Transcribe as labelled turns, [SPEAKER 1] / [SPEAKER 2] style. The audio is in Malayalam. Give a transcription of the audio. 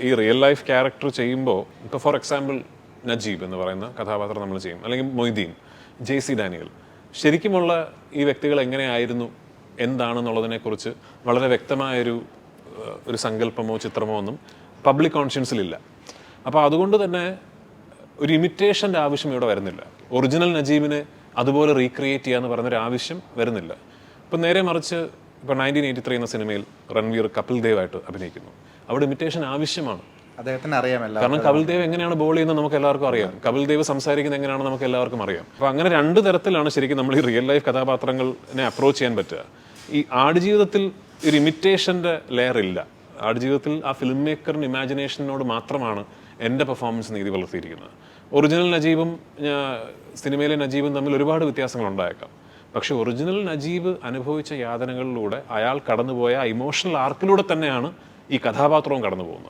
[SPEAKER 1] ഈ റിയൽ ലൈഫ് ക്യാരക്ടർ ചെയ്യുമ്പോൾ ഇപ്പോൾ ഫോർ എക്സാമ്പിൾ നജീബ് എന്ന് പറയുന്ന കഥാപാത്രം നമ്മൾ ചെയ്യും, അല്ലെങ്കിൽ മൊയ്തീൻ, JC ഡാനിയൽ, ശരിക്കുമുള്ള ഈ വ്യക്തികൾ എങ്ങനെയായിരുന്നു എന്താണെന്നുള്ളതിനെക്കുറിച്ച് വളരെ വ്യക്തമായൊരു സങ്കല്പമോ ചിത്രമോ ഒന്നും പബ്ലിക് കോൺഷ്യൻസിലില്ല. അപ്പോൾ അതുകൊണ്ട് തന്നെ ഒരു ഇമിറ്റേഷൻ്റെ ആവശ്യം ഇവിടെ വരുന്നില്ല. ഒറിജിനൽ നജീബിനെ അതുപോലെ റീക്രിയേറ്റ് ചെയ്യുക എന്ന് പറയുന്നൊരു ആവശ്യം വരുന്നില്ല. ഇപ്പം നേരെ മറിച്ച് ഇപ്പോൾ 1983 എന്ന സിനിമയിൽ രൺവീർ കപിൽ ദേവായിട്ട് അഭിനയിക്കുന്നു. അവിടെ ഇമിറ്റേഷൻ ആവശ്യമാണ്.
[SPEAKER 2] അദ്ദേഹത്തിന് അറിയാമല്ലോ,
[SPEAKER 1] കാരണം കപിൽ ദേവ് എങ്ങനെയാണ് ബോൾ ചെയ്യുന്നത് നമുക്ക് എല്ലാവർക്കും അറിയാം, കപിൽ ദേവ് സംസാരിക്കുന്നത് എങ്ങനെയാണെന്ന് നമുക്ക് എല്ലാവർക്കും അറിയാം. അപ്പോൾ അങ്ങനെ രണ്ട് തരത്തിലാണ് ശരിക്കും നമ്മൾ ഈ റിയൽ ലൈഫ് കഥാപാത്രങ്ങളെ അപ്രോച്ച് ചെയ്യാൻ പറ്റുക. ഈ ആടുജീവിതത്തിൽ ഒരു ഇമിറ്റേഷൻ്റെ ലെയർ ഇല്ല. ആടുജീവിതത്തിൽ ആ ഫിലിം മേക്കറിന് ഇമാജിനേഷനോട് മാത്രമാണ് എൻ്റെ പെർഫോമൻസ് നീതി പുലർത്തിയിരിക്കുന്നത്. ഒറിജിനൽ നജീബും സിനിമയിലെ നജീബും തമ്മിൽ ഒരുപാട് വ്യത്യാസങ്ങൾ ഉണ്ടായേക്കാം. പക്ഷെ ഒറിജിനൽ നജീബ് അനുഭവിച്ച യാതനകളിലൂടെ അയാൾ കടന്നുപോയ ഇമോഷണൽ ആർക്കിലൂടെ തന്നെയാണ് ഈ കഥാപാത്രവും കടന്നു പോകുന്നത്.